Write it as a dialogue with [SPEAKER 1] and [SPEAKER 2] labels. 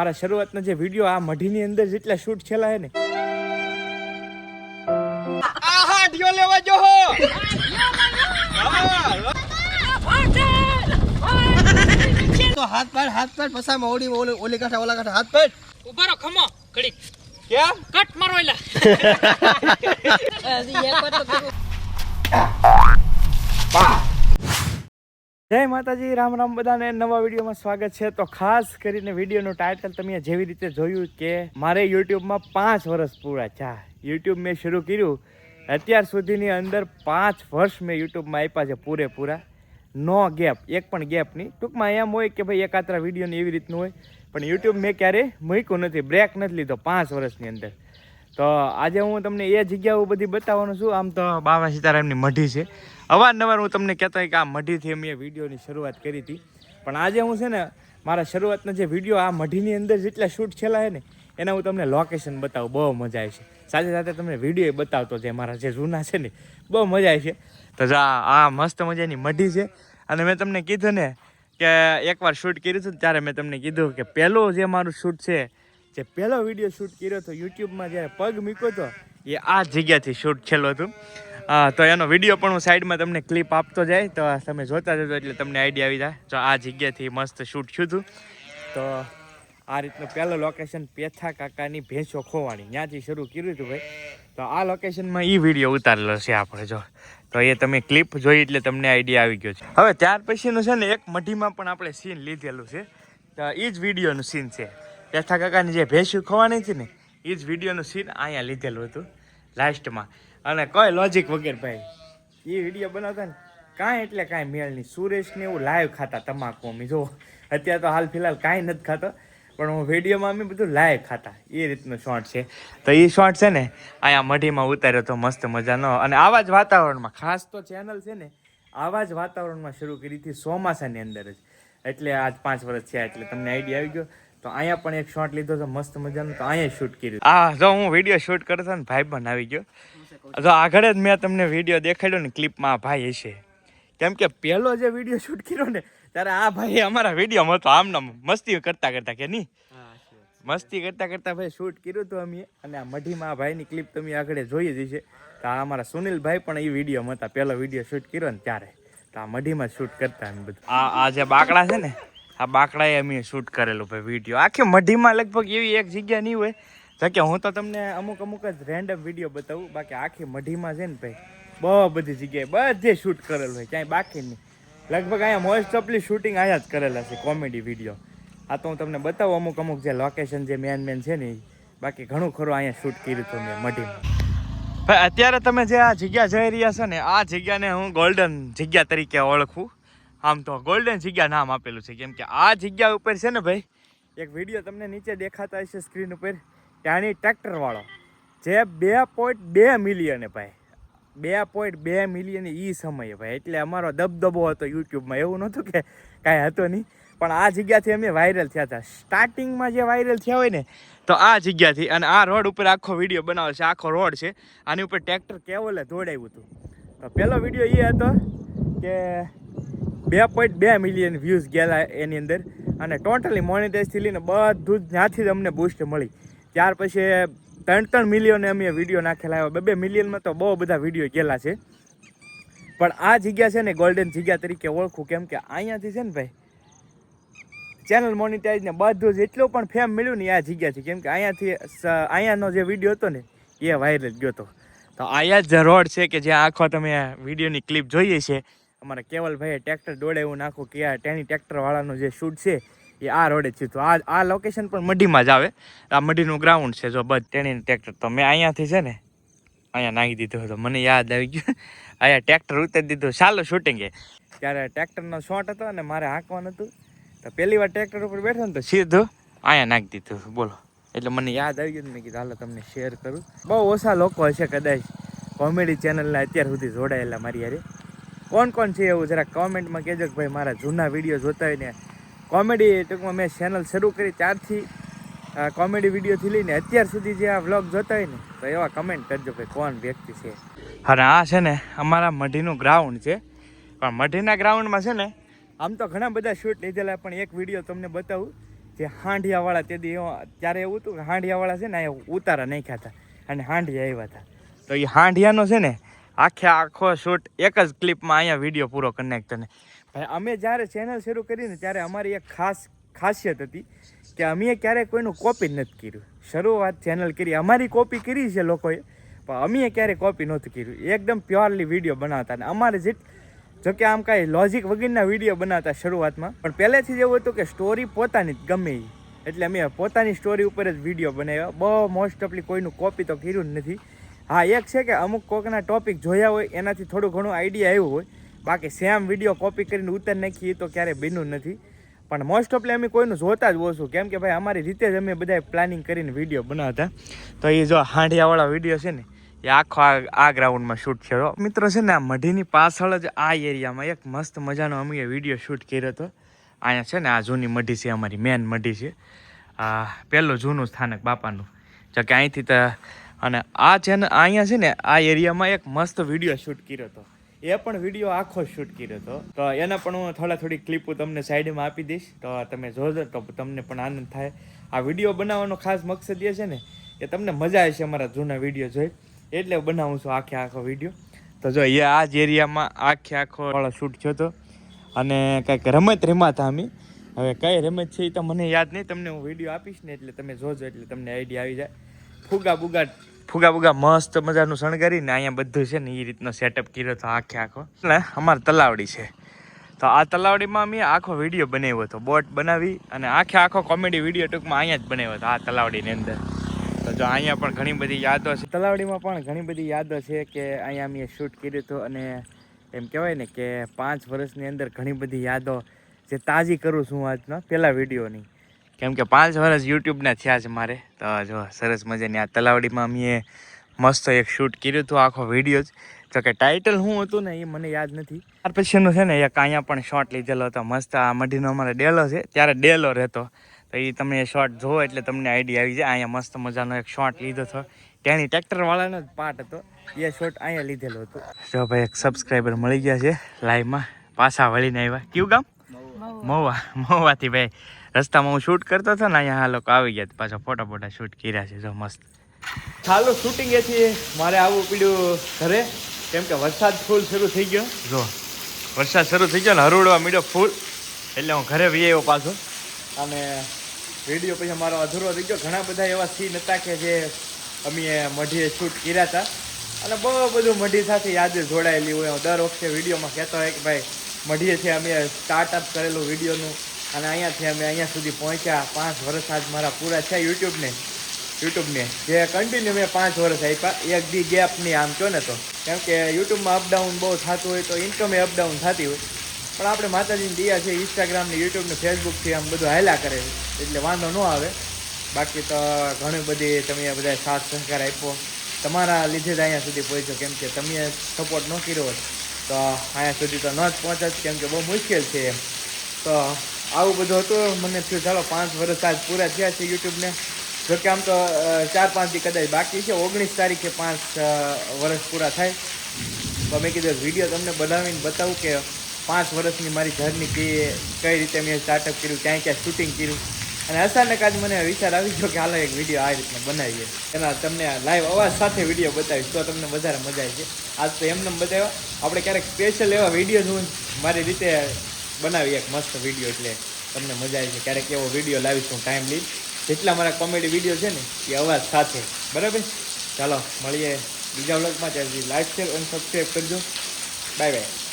[SPEAKER 1] મારા શરૂઆતનો જે વિડીયો આ મઢીની અંદર જેટલા શૂટ છેલા હે ને આહા ઢિયો લેવા જો હો
[SPEAKER 2] તો હાથ પાડ પસામાં ઓલી કાઠા ઓલા કાઠા હાથ પાડ
[SPEAKER 3] ઉભારો ખમો ઘડી
[SPEAKER 1] કેમ
[SPEAKER 3] કટ મારો એલા
[SPEAKER 1] જય માતાજી, રામ રામ બધાને. નવા વિડીયોમાં સ્વાગત છે. તો ખાસ કરીને વિડીયોનું ટાઇટલ તમે જેવી રીતે જોયું કે મારે યુટ્યુબમાં 5 વર્ષ પૂરા છે. યુટ્યુબ મેં શરૂ કર્યું અત્યાર સુધીની અંદર 5 વર્ષ મેં યુટ્યુબમાં આપ્યા છે પૂરેપૂરા, નો ગેપ, એક પણ ગેપ નહીં. ટૂંકમાં એમ હોય કે ભાઈ એકાત્રા વિડીયોની એવી રીતનું હોય, પણ યુટ્યુબ મેં ક્યારેય મૂક્યું નથી, બ્રેક નથી લીધો 5 વર્ષની અંદર. તો આજે હું તમને એ જગ્યાઓ બધી બતાવવાનું છું. આમ તો બાબા સીતારામની મઢી છે. અવારનવાર હું તમને કહેતો હોય કે આ મઢીથી મેં વિડીયોની શરૂઆત કરી હતી, પણ આજે હું છે ને મારા શરૂઆતનો જે વિડીયો આ મઢીની અંદર જેટલા શૂટ છેલ્લા છે ને એના હું તમને લોકેશન બતાવું, બહુ મજા આવે છે. સાથે સાથે તમને વિડીયો બતાવતો જે મારા જે જૂના છે ને, બહુ મજા આવે છે. તો આ મસ્ત મજાની મઢી છે. અને મેં તમને કીધું ને કે એકવાર શૂટ કર્યું હતું ત્યારે મેં તમને કીધું કે પહેલું જે મારું શૂટ છે, જે પહેલો વિડીયો શૂટ કર્યો હતો યુટ્યુબમાં જ્યારે પગ મૂક્યો હતો એ આ જગ્યાથી શૂટ છેલ્લો હતું. તો એનો વિડીયો પણ હું સાઈડમાં તમને ક્લિપ આપતો જાય તો તમે જોતા જજો એટલે તમને આઈડિયા આવી જાય. તો આ જગ્યાથી મસ્ત શૂટ થયું હતું. તો આ રીતનું પહેલું લોકેશન પેથા કાકાની ભેંસો ખોવાણી, ત્યાંથી શરૂ કર્યું હતું ભાઈ. તો આ લોકેશનમાં એ વિડીયો ઉતારેલો છે આપણે, જો તો એ તમે ક્લિપ જોઈ એટલે તમને આઈડિયા આવી ગયો છે. હવે ત્યાર પછીનું છે ને એક મઢીમાં પણ આપણે સીન લીધેલું છે, તો એ જ વિડીયોનું સીન છે. પેથા કાકાની જે ભેંસો ખોવાણી હતી ને એ જ વિડીયોનું સીન અહીંયા લીધેલું હતું લાસ્ટમાં. અને કોઈ લોજિક વગર ભાઈ એ વિડીયો બનાવતા ને કાંઈ એટલે કાંઈ મેળ નહીં. સુરેશને એવું લાઈવ ખાતા તમાકુ અમે, જો અત્યારે તો હાલ ફિલહાલ કાંઈ નથી ખાતો, પણ હું વિડીયોમાં અમે બધું લાઈવ ખાતા, એ રીતનો શોર્ટ છે. તો એ શોર્ટ છે ને અહીંયા મઢીમાં ઉતાર્યો તો મસ્ત મજાનો. અને આવા જ વાતાવરણમાં, ખાસ તો ચેનલ છે ને આવા જ વાતાવરણમાં શરૂ કરી હતી ચોમાસાની અંદર જ, એટલે આજ 5 વર્ષ થયા એટલે તમને આઈડિયા આવી ગયો. તો અહીંયા પણ એક શોર્ટ લીધો તો મસ્ત મજાનો, તો અહીંયા શૂટ કર્યું. જો હું વિડીયો શૂટ કરતો ને ભાઈ પણ આવી ગયો. જો આગળ જ મેં તમને વિડીયો દેખાડ્યો ને ક્લિપમાં, આ ભાઈ હશે, કેમ કે પહેલો જે વિડીયો શૂટ કર્યો ને ત્યારે આ ભાઈ અમારા વિડીયોમાં હતો. આમને મસ્તી કરતા કે નહીં, મસ્તી કરતા ભાઈ શૂટ કર્યું હતું અમે. અને આ મઢીમાં આ ભાઈની ક્લિપ તમે આગળ જોઈ જ છે. તો આ અમારા સુનિલભાઈ પણ એ વિડીયોમાં હતા, પહેલો વિડીયો શૂટ કર્યો ને ત્યારે. તો આ મઢીમાં શૂટ કરતા અમે બધું. આ જે બાકડા છે ને, આ બાકડાએ અમે શૂટ કરેલું ભાઈ વિડીયો. આખી મઢીમાં લગભગ એવી એક જગ્યા નહીં હોય કે હું તો તમને અમુક જ રેન્ડમ વિડીયો બતાવું, બાકી આખી મઢીમાં છે ને ભાઈ બહુ બધી જગ્યાએ બધે શૂટ કરેલું હોય, ક્યાંય બાકી નહીં. લગભગ અહીંયા મોસ્ટ ઓફલી શૂટિંગ અહીંયા જ કરેલા છે, કોમેડી વિડીયો. આ તો હું તમને બતાવું અમુક જે લોકેશન જે મેન છે ને, બાકી ઘણું ખરું અહીંયા શૂટ કર્યું હતું મેં મઢીમાં. ભાઈ અત્યારે તમે જે આ જગ્યા જઈ રહ્યા છો ને, આ જગ્યાને હું ગોલ્ડન જગ્યા તરીકે ઓળખું. આમ તો ગોલ્ડન જગ્યા નામ આપેલું છે, કેમ કે આ જગ્યા ઉપર છે ને ભાઈ એક વિડીયો તમને નીચે દેખાતા હશે સ્ક્રીન ઉપર, ત્યાંની ટ્રેક્ટરવાળો જે 2.2 મિલિયન ભાઈ, 2.2 મિલિયન એ સમયે ભાઈ, એટલે અમારો દબદબો હતો યુટ્યુબમાં. એવું નહોતું કે કાંઈ હતો નહીં, પણ આ જગ્યાથી અમે વાયરલ થયા હતા. સ્ટાર્ટિંગમાં જે વાયરલ થયા હોય ને તો આ જગ્યાથી. અને આ રોડ ઉપર આખો વિડીયો બનાવે છે, આખો રોડ છે, આની ઉપર ટ્રેક્ટર કેવલે દોડાવ્યું હતું. તો પહેલો વિડીયો એ હતો કે 2.2 મિલિયન વ્યૂઝ ગયેલા એની અંદર, અને ટોટલી મોનેટાઇઝથી લઈને બધું જ ત્યાંથી જ અમને બૂસ્ટ મળી. ત્યાર પછી 3 મિલિયન અમે વિડીયો નાખેલા આવ્યા, 2 મિલિયનમાં તો બહુ બધા વિડીયો ગયેલા છે. પણ આ જગ્યા છે ને ગોલ્ડન જગ્યા તરીકે ઓળખું, કેમ કે અહીંયાથી છે ને ભાઈ ચેનલ મોનિટાઇઝ ને બધું જ એટલું પણ ફેમ મળ્યું ને આ જગ્યાથી, કેમ કે અહીંયાનો જે વિડીયો હતો ને એ વાયરલ ગયો હતો. તો અહીંયા જ રોડ છે કે જ્યાં આખો તમે વિડીયોની ક્લિપ જોઈએ છે, અમારા કેવલભાઈએ ટ્રેક્ટર દોડાવ્યું નાખું કે આ ટેની ટ્રેક્ટરવાળાનું જે શૂટ છે એ આ રોડે છે. તો આ લોકેશન પણ મઢીમાં જ આવે. આ મઢીનું ગ્રાઉન્ડ છે, જો બધ ટેણીનું ટ્રેક્ટર. તો મેં અહીંયાથી છે ને અહીંયા નાખી દીધું હતું, મને યાદ આવી ગયું, અહીંયા ટ્રેક્ટર ઉતારી દીધું. ચાલો શૂટિંગે ત્યારે ટ્રેક્ટરનો શોટ હતો અને મારે હાંકવાનું હતું. તો પહેલી વાર ટ્રેક્ટર ઉપર બેઠો ને તો સીધું અહીંયા નાખી દીધું, બોલો. એટલે મને યાદ આવી ગયું, મેં કીધું હાલો તમને શેર કરું. બહુ ઓછા લોકો હશે કદાચ કોમેડી ચેનલના અત્યાર સુધી જોડાયેલા મારી યારે. કોણ છે એવું જરા કોમેન્ટમાં કહેજો કે ભાઈ મારા જૂના વિડીયો જોતા હોય ને કોમેડી. ટૂંકમાં મેં ચેનલ શરૂ કરી ત્યારથી કોમેડી વિડીયોથી લઈને અત્યાર સુધી જે આ વ્લોગ જોતા હોય ને તો એવા કમેન્ટ કરજો ભાઈ કોણ વ્યક્તિ છે. અને આ છે ને અમારા મઢીનું ગ્રાઉન્ડ છે. પણ મઢીના ગ્રાઉન્ડમાં છે ને આમ તો ઘણા બધા શૂટ લીધેલા, પણ એક વિડીયો તમને બતાવું જે હાંડિયાવાળા ત્યારે એવું હતું કે હાંડિયાવાળા છે ને અહીંયા ઉતારા નાખ્યા હતા અને હાંડિયા આવ્યા હતા. તો એ હાંડિયાનો છે ને આખો શૂટ એક જ ક્લિપમાં અહીંયા વિડીયો પૂરો કરી નાખતો ને ભાઈ. અમે જ્યારે ચેનલ શરૂ કરીને ત્યારે અમારી એક ખાસિયત હતી કે અમે ક્યારેય કોઈનું કોપી નથી કર્યું. શરૂઆત ચેનલ કરી અમારી કોપી કરી છે લોકોએ, પણ અમે ક્યારેય કોપી નહોતું કર્યું. એકદમ પ્યોરલી વિડીયો બનાવતા અને અમારે જોકે આમ કાંઈ લોજિક વગરના વિડીયો બનાવતા શરૂઆતમાં, પણ પહેલેથી જ એવું હતું કે સ્ટોરી પોતાની જ ગમે એ, એટલે અમે પોતાની સ્ટોરી ઉપર જ વિડીયો બનાવ્યા. બહુ મોસ્ટ ઓફલી કોઈનું કોપી તો કર્યું જ નથી. હા, એક છે કે અમુક કોકના ટોપિક જોયા હોય એનાથી થોડું ઘણું આઈડિયા આવ્યું હોય, બાકી સેમ વિડીયો કોપી કરીને ઉતારી નાખીએ તો ક્યારેય બન્યું નથી. પણ મોસ્ટ ઓફલી અમે કોઈનું જોતા જ ઓછું, કેમ કે ભાઈ અમારી રીતે જ અમે બધા પ્લાનિંગ કરીને વિડીયો બનાવતા. તો એ જો હાંડિયાવાળા વિડીયો છે ને એ આખો આ ગ્રાઉન્ડમાં શૂટ થયો મિત્રો. છે ને આ મઢીની પાછળ જ આ એરિયામાં એક મસ્ત મજાનો અમે વિડીયો શૂટ કર્યો હતો. અહીંયા છે ને આ જૂની મઢી છે, અમારી મેન મઢી છે, આ પહેલું જૂનું સ્થાનક બાપાનું. જો કે અહીંથી તો અને આ છે ને અહીંયા છે ને આ એરિયામાં એક મસ્ત વિડીયો શૂટ કર્યો હતો. એ પણ વિડીયો આખો શૂટ કર્યો હતો. તો એના પણ હું થોડી ક્લિપો તમને સાઈડમાં આપી દઈશ, તો તમે જોજો તો તમને પણ આનંદ થાય. આ વિડીયો બનાવવાનો ખાસ મકસદ એ છે ને કે તમને મજા આવશે અમારા જૂના વિડીયો જોઈ, એટલે બનાવું છું આખો વિડીયો. તો જો એ આ જ એરિયામાં આખો વાળો શૂટ થયો હતો અને કંઈક રમત રમાતા અમે. હવે કઈ રમત છે એ તો મને યાદ નહીં, તમને હું વિડીયો આપીશ ને એટલે તમે જોજો એટલે તમને આઈડિયા આવી જાય. ફુગા બુગા મસ્ત મજાનું શણગારીને અહીંયા બધું છે ને એ રીતનો સેટઅપ કર્યો હતો આખો. એટલે અમારે તલાવડી છે, તો આ તલાવડીમાં અમે આખો વિડીયો બનાવ્યો હતો. બોટ બનાવી અને આખો કોમેડી વિડીયો ટૂંકમાં અહીંયા જ બનાવ્યો હતો આ તલાવડીની અંદર. તો જો અહીંયા પણ ઘણી બધી યાદો છે, તલાવડીમાં પણ ઘણી બધી યાદો છે કે અહીંયા અમે શૂટ કર્યું હતું. અને એમ કહેવાય ને કે 5 વર્ષની અંદર ઘણી બધી યાદો જે તાજી કરું છું આજના પહેલા વિડીયોની, કેમ કે 5 વર્ષ યુટ્યુબના થયા છે મારે. તો જો સરસ મજાની આ તલાવડીમાં અમે મસ્ત એક શૂટ કર્યું હતું આખો વિડીયો જ. તો કે ટાઇટલ શું હતું ને એ મને યાદ નથી. ત્યાર પછીનું છે ને એક અહીંયા પણ શોટ લીધેલો હતો મસ્ત. આ મઢીનો અમારે ડેલો છે, ત્યારે ડેલો રહેતો. તો એ તમે શોટ જોવો એટલે તમને આઈડિયા આવી જાય. અહીંયા મસ્ત મજાનો એક શોટ લીધો હતો, તેની ટ્રેક્ટરવાળાનો જ પાર્ટ હતો, એ શોટ અહીંયા લીધેલો હતો. જો ભાઈ એક સબસ્ક્રાઈબર મળી ગયા છે લાઈવમાં, પાછા વળીને આવ્યા. કયું ગામ? મહુવાથી ભાઈ. રસ્તામાં હું શૂટ કરતો હતો ને અહીંયા આ લોકો આવી ગયા, પાછા ફોટા શૂટ કર્યા છે. જો મસ્ત ચાલો શૂટિંગ એથી મારે આવવું પડ્યું ઘરે, કેમ કે વરસાદ ફૂલ શરૂ થઈ ગયો. જો વરસાદ શરૂ થઈ ગયો ને હરોડવા મીડ્યો ફૂલ, એટલે હું ઘરે વી આવ્યો પાછો. અને વિડીયો પછી મારો અધૂરો થઈ ગયો. ઘણા બધા એવા સીન હતા કે જે અમે મઢીએ શૂટ કર્યા હતા અને બહુ બધું મઢી સાથે યાદ જોડાયેલી હોય. હું દર વખતે વિડીયોમાં કહેતો હોય કે ભાઈ મઢીએથી અમે સ્ટાર્ટઅપ કરેલું વિડીયોનું અને અહીંયાથી અમે અહીંયા સુધી પહોંચ્યા. 5 વર્ષ આજ મારા પૂરા છે યુટ્યુબને જે કન્ટિન્યુ મેં 5 વર્ષ આપ્યા, એક દી ગેપ નહીં આમ કહો ને તો. કેમ કે યુટ્યુબમાં અપડાઉન બહુ થતું હોય તો ઇન્કમે અપડાઉન થતી હોય, પણ આપણે માતાજીની દયા છે ઇન્સ્ટાગ્રામ ને યુટ્યુબ ને ફેસબુકથી આમ બધું હાલ્યા કરે એટલે વાંધો ન આવે. બાકી તો ઘણી બધી તમે બધા સાથ સહકાર આપ્યો, તમારા લીધે જ અહીંયા સુધી પહોંચ્યો. કેમ કે તમે સપોર્ટ ન કર્યો હોત તો અહીંયા સુધી તો ન જ પહોંચત, કેમ કે બહુ મુશ્કેલ છે એમ. તો આવું બધું હતું. મને થયું ચાલો 5 વર્ષ આજ પૂરા થયા છે યુટ્યુબને. જોકે આમ તો 4-5 દી કદાચ બાકી છે, 19 તારીખે 5 વર્ષ પૂરા થાય. તો મેં કીધું વિડીયો તમને બનાવીને બતાવું કે 5 વર્ષની મારી જર્ની કઈ રીતે મેં સ્ટાર્ટઅપ કર્યું, ક્યાં શૂટિંગ કર્યું. અને અચાનક આજ મને વિચાર આવી ગયો કે હાલો એક વિડીયો આ રીતના બનાવીએ, એના તમને લાઈવ અવાજ સાથે વિડીયો બતાવીશ તો તમને વધારે મજા આવી છે. આજ તો એમને બતાવ્યા, આપણે ક્યારેક સ્પેશિયલ એવા વિડીયો હું મારી રીતે બનાવી એક મસ્ત વિડીયો, એટલે તમને મજા આવી છે. ક્યારેક એવો વિડીયો લાવીશ હું ટાઈમ લઈ, જેટલા મારા કોમેડી વિડીયો છે ને એ અવાજ સાથે. બરાબર, ચાલો મળીએ બીજા વ્લોગમાં. ત્યારથી લાઈક શેર અને સબસ્ક્રાઈબ કરજો. Bye bye.